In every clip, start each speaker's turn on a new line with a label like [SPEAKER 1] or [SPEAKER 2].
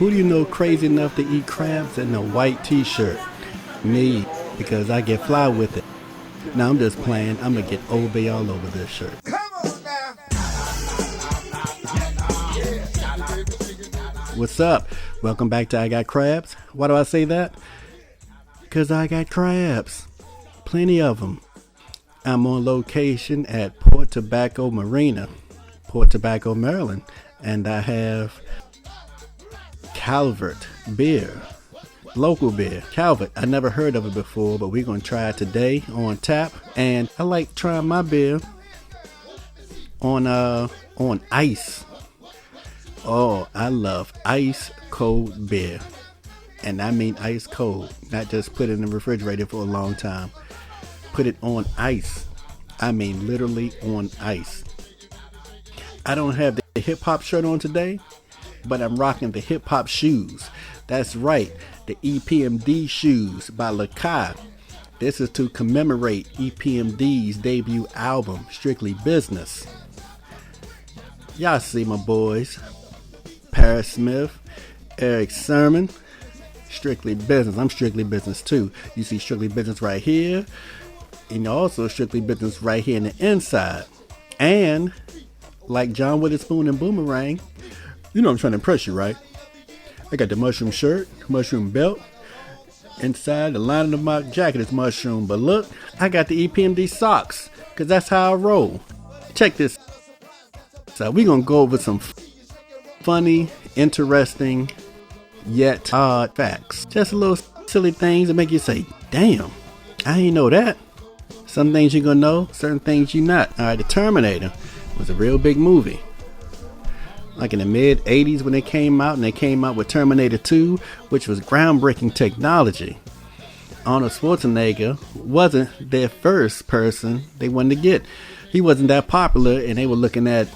[SPEAKER 1] Who do you know crazy enough to eat crabs in a white t-shirt? Me, because I get fly with it. Now I'm just playing. I'm gonna get Old Bay all over this shirt. Come on now. What's up? Welcome back to I Got Crabs. Why do I say that? Because I got crabs. Plenty of them. I'm on location at Port Tobacco Marina, Port Tobacco, Maryland, and I have Calvert beer, local beer. Calvert, I never heard of it before, but we're going to try it today on tap. And I like trying my beer on ice. Oh, I love ice cold beer. And I mean ice cold, not just put it in the refrigerator for a long time. Put it on ice. I mean literally on ice. I don't have the hip hop shirt on today, but I'm rocking the hip hop shoes. That's right, the EPMD shoes by Lakai. This is to commemorate EPMD's debut album, Strictly Business. Y'all see my boys, Paris Smith, Eric Sermon, Strictly Business. I'm Strictly Business too. You see Strictly Business right here, and also Strictly Business right here in the inside. And like John Witherspoon and Boomerang, you know I'm trying to impress you, right? I got the mushroom shirt, mushroom belt. Inside, the lining of my jacket is mushroom. But look, I got the EPMD socks, because that's how I roll. Check this. So we're going to go over some funny, interesting, yet odd facts. Just a little silly things that make you say, damn, I ain't know that. Some things you're going to know, certain things you're not. Alright, The Terminator was a real big movie. Like in the mid 80s when it came out, and they came out with Terminator 2, which was groundbreaking technology. Arnold Schwarzenegger wasn't their first person they wanted to get. He wasn't that popular, and they were looking at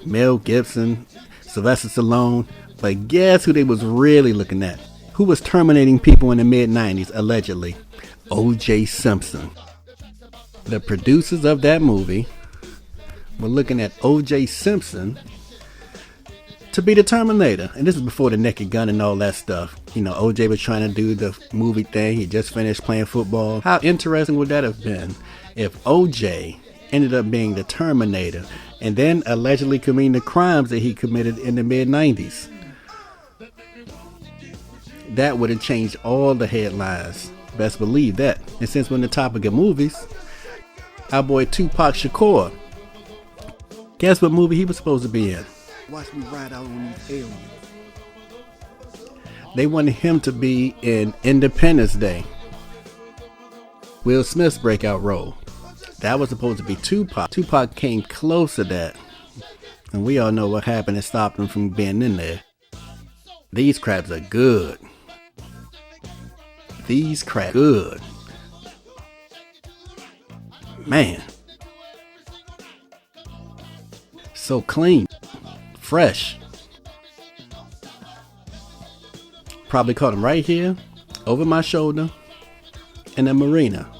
[SPEAKER 1] Mel Gibson, Sylvester Stallone. But guess who they was really looking at? Who was terminating people in the mid 90s, allegedly? O.J. Simpson. The producers of that movie were looking at O.J. Simpson to be the Terminator. And this is before the Naked Gun and all that stuff. You know, OJ was trying to do the movie thing. He just finished playing football. How interesting would that have been if OJ ended up being the Terminator and then allegedly committing the crimes that he committed in the mid 90s? That would have changed all the headlines. Best believe that. And since we're on the topic of movies, our boy Tupac Shakur, guess what movie he was supposed to be in? Watch me ride out on these aliens. They wanted him to be in Independence Day, Will Smith's breakout role. That was supposed to be Tupac. Tupac came close to that, and we all know what happened and stopped him from being in there. These crabs are good. These crabs good. Man. So clean. Fresh. Probably caught him right here, over my shoulder, in the Marina.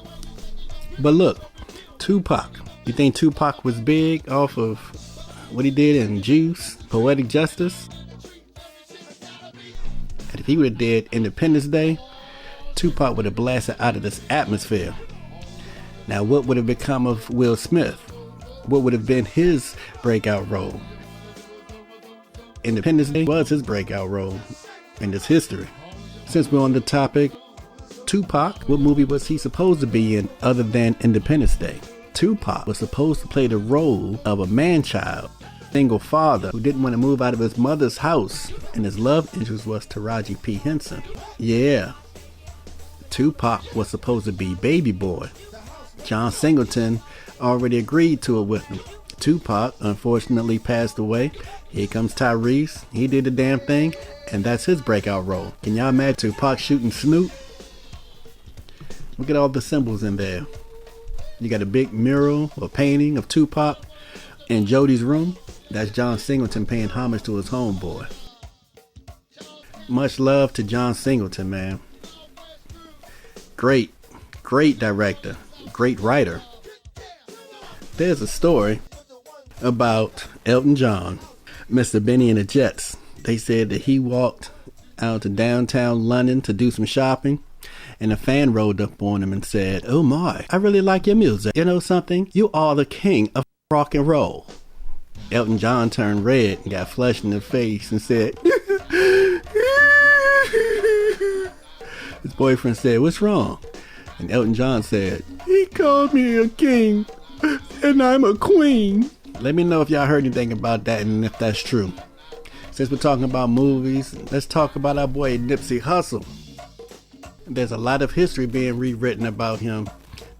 [SPEAKER 1] But look, Tupac. You think Tupac was big off of what he did in Juice, Poetic Justice? And if he would have did Independence Day, Tupac would have blasted out of this atmosphere. Now, what would have become of Will Smith? What would have been his breakout role? Independence Day was his breakout role in this history. Since we're on the topic, Tupac, what movie was he supposed to be in other than Independence Day? Tupac was supposed to play the role of a man-child, single father who didn't want to move out of his mother's house, and his love interest was Taraji P. Henson. Yeah, Tupac was supposed to be Baby Boy. John Singleton already agreed to it with him. Tupac unfortunately passed away. Here comes Tyrese. He did the damn thing, and that's his breakout role. Can y'all imagine Tupac shooting Snoop? Look at all the symbols in there. You got a big mural or painting of Tupac in Jody's room. That's John Singleton paying homage to his homeboy. Much love to John Singleton, man. Great director, great writer. There's a story about Elton John, Mr. Benny and the Jets. They said that he walked out to downtown London to do some shopping. And a fan rolled up on him and said, "Oh my, I really like your music. You know something? You are the king of rock and roll." Elton John turned red and got flushed in the face and said, his boyfriend said, "What's wrong?" And Elton John said, "He called me a king and I'm a queen." Let me know if y'all heard anything about that and if that's true. Since we're talking about movies, let's talk about our boy Nipsey Hussle. There's a lot of history being rewritten about him,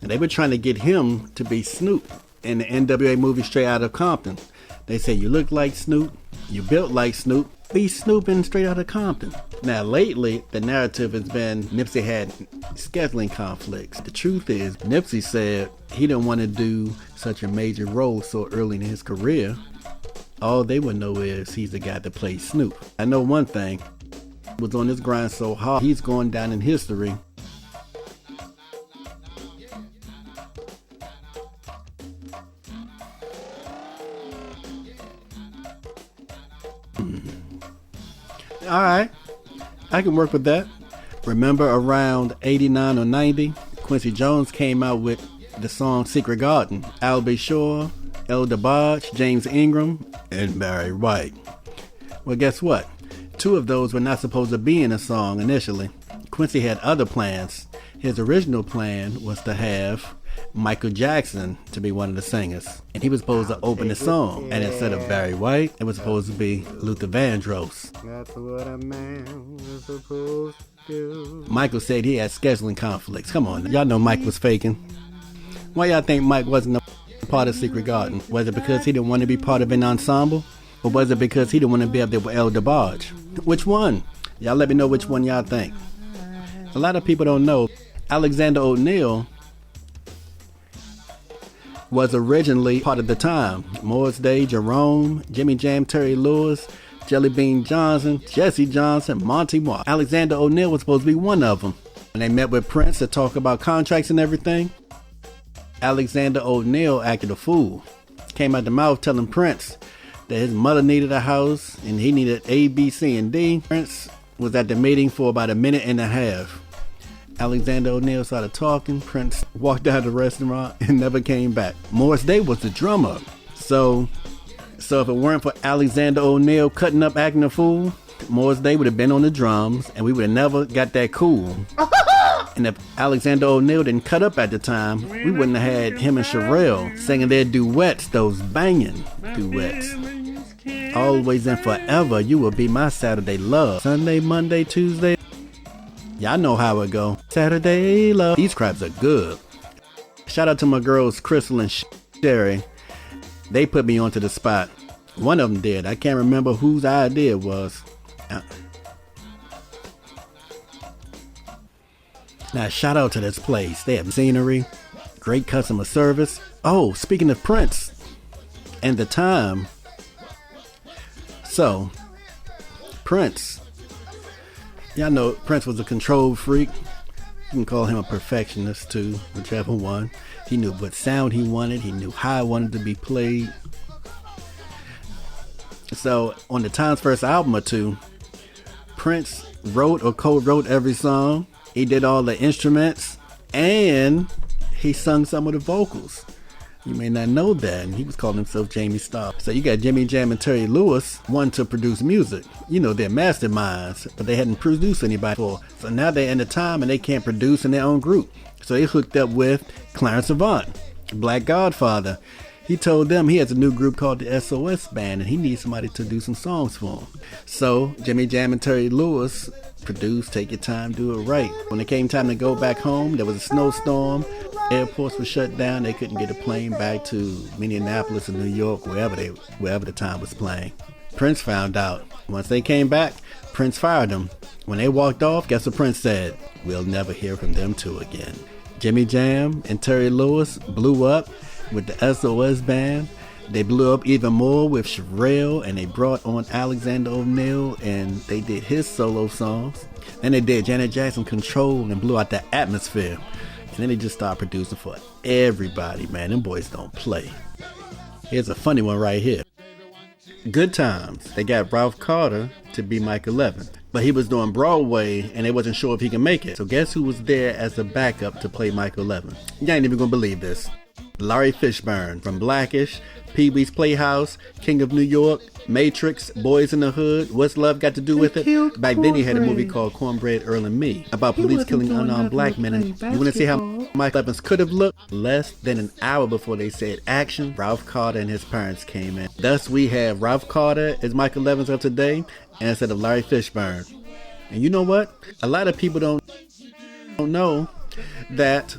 [SPEAKER 1] and they were trying to get him to be Snoop in the NWA movie Straight Outta Compton. They say, "You look like Snoop, you built like Snoop, be Snoop in Straight Outta Compton." Now lately, the narrative has been Nipsey had scheduling conflicts. The truth is, Nipsey said he didn't want to do such a major role so early in his career. All they would know is he's the guy that plays Snoop. I know one thing. Was on this grind so hard, he's going down in history. Alright, I can work with that. Remember around 89 or 90, Quincy Jones came out with the song Secret Garden. Al B. Shore, Blvd, James Ingram, and Barry White. Well, guess what? Two of those were not supposed to be in a song initially. Quincy had other plans. His original plan was to have Michael Jackson to be one of the singers, and he was supposed to open the song. And instead of Barry White, it was supposed to be Luther Vandross. That's what a man was supposed to do. Michael said he had scheduling conflicts. Come on, y'all know Mike was faking. Why y'all think Mike wasn't a part of Secret Garden? Was it because he didn't want to be part of an ensemble? Or was it because he didn't want to be up there with Blvd? Which one? Y'all let me know which one y'all think. A lot of people don't know. Alexander O'Neal was originally part of the time. Morris Day, Jerome, Jimmy Jam, Terry Lewis, Jelly Bean Johnson, Jesse Johnson, Monty Moore. Alexander O'Neal was supposed to be one of them. When they met with Prince to talk about contracts and everything, Alexander O'Neal acted a fool. Came out the mouth telling Prince that his mother needed a house and he needed A, B, C, and D. Prince was at the meeting for about a minute and a half. Alexander O'Neal started talking. Prince walked out of the restaurant and never came back. Morris Day was the drummer. So if it weren't for Alexander O'Neal cutting up acting a fool, Morris Day would have been on the drums and we would have never got that cool. And if Alexander O'Neal didn't cut up at the time, we wouldn't have had him and Sherelle singing their duets, those banging duets. Always and forever, you will be my Saturday love. Sunday, Monday, Tuesday. Y'all know how it go. Saturday love. These craps are good. Shout out to my girls, Crystal and Sherry. They put me onto the spot. One of them did. I can't remember whose idea it was. Now, shout out to this place. They have scenery, great customer service. Oh, speaking of Prince and the time. So, Prince. Y'all know Prince was a control freak. You can call him a perfectionist too, whichever one. He knew what sound he wanted. He knew how it wanted to be played. So, on the Time's first album or two, Prince wrote or co-wrote every song. He did all the instruments, and he sung some of the vocals. You may not know that, and he was calling himself Jamie Starr. So you got Jimmy Jam and Terry Lewis, one to produce music. You know, they're masterminds, but they hadn't produced anybody before. So now they're in the time, and they can't produce in their own group. So they hooked up with Clarence Avant, Black Godfather. He told them he has a new group called the SOS Band, and he needs somebody to do some songs for him. So Jimmy Jam and Terry Lewis produced Take Your Time, Do It Right. When it came time to go back home, there was a snowstorm. Airports were shut down. They couldn't get a plane back to Minneapolis or New York, wherever the time was playing. Prince found out. Once they came back, Prince fired them. When they walked off, guess what Prince said? We'll never hear from them two again. Jimmy Jam and Terry Lewis blew up with the SOS Band. They blew up even more with Sherelle, and they brought on Alexander O'Neal, and they did his solo songs. Then they did Janet Jackson Control and blew out the atmosphere. And then they just started producing for everybody, man. Them boys don't play. Here's a funny one right here. Good Times. They got Ralph Carter to be Mike 11. But he was doing Broadway and they wasn't sure if he could make it. So guess who was there as a backup to play Mike 11? You ain't even gonna believe this. Larry Fishburne from Blackish, Pee-wee's Playhouse, King of New York, Matrix, Boys in the Hood. What's Love got to do with it? Back then he had a movie called Cornbread Earl and Me about police killing unarmed black men. And you want to see how Mike Evans could have looked? Less than an hour before they said action, Ralph Carter and his parents came in. Thus we have Ralph Carter as Michael Evans of today instead of Larry Fishburne. And you know what? A lot of people don't know that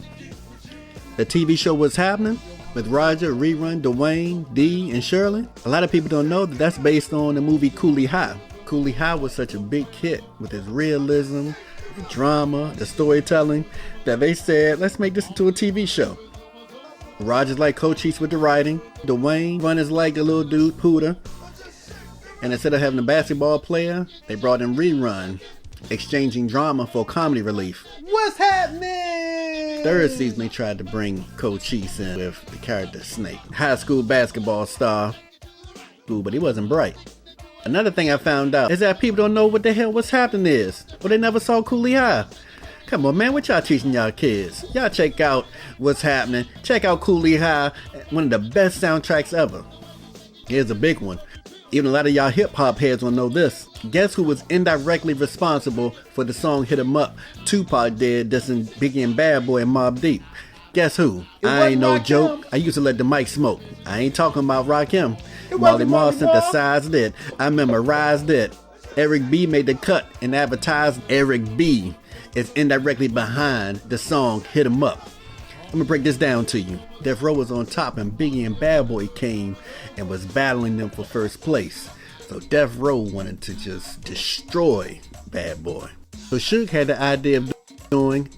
[SPEAKER 1] the TV show was happening with Roger, Rerun, Dwayne, Dee, and Shirley. A lot of people don't know that that's based on the movie Cooley High. Cooley High was such a big hit with its realism, the drama, the storytelling, that they said, let's make this into a TV show. Roger's like Cochise with the writing. Dwayne Run is like the little dude, Pooter. And instead of having a basketball player, they brought in Rerun, exchanging drama for comedy relief.
[SPEAKER 2] What's happening?
[SPEAKER 1] Third season, they tried to bring Cochise in with the character Snake. High school basketball star, but he wasn't bright. Another thing I found out is that people don't know what the hell What's Happening is, or they never saw Cooley High. Come on, man, what y'all teaching y'all kids? Y'all check out What's Happening. Check out Cooley High, one of the best soundtracks ever. Here's a big one. Even a lot of y'all hip-hop heads will know this. Guess who was indirectly responsible for the song Hit 'Em Up Tupac did dissing Biggie and Bad Boy and Mobb Deep? Guess who? I ain't no joke. I used to let the mic smoke. I ain't talking about Rakim. Marlon synthesized it. I memorized it. Eric B made the cut and advertised. Eric B is indirectly behind the song Hit 'Em Up. I'm gonna break this down to you. Death Row was on top and Biggie and Bad Boy came and was battling them for first place. So Death Row wanted to just destroy Bad Boy. So Suge had the idea of doing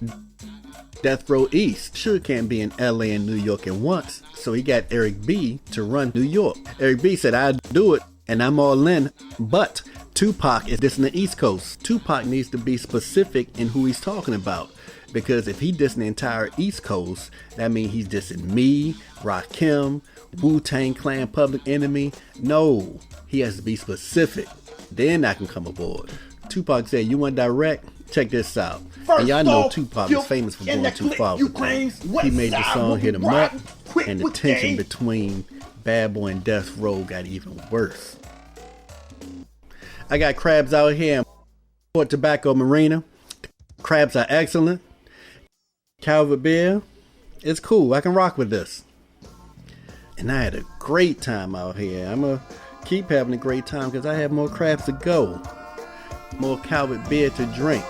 [SPEAKER 1] Death Row East. Suge can't be in LA and New York at once. So he got Eric B to run New York. Eric B said, I'll do it and I'm all in, but Tupac is dissing the East Coast. Tupac needs to be specific in who he's talking about. Because if he dissing the entire East Coast, that means he's dissing me, Rakim, Wu-Tang Clan, Public Enemy. No, he has to be specific. Then I can come aboard. Tupac said, you want direct? Check this out. And y'all know Tupac is famous for going too far with things. He made the song Hit 'Em Up, and the tension between Bad Boy and Death Row got even worse. I got crabs out here in Port Tobacco, Marina. Crabs are excellent. Calvert beer, it's cool. I can rock with this. And I had a great time out here. I'm going to keep having a great time because I have more crabs to go. More Calvert beer to drink.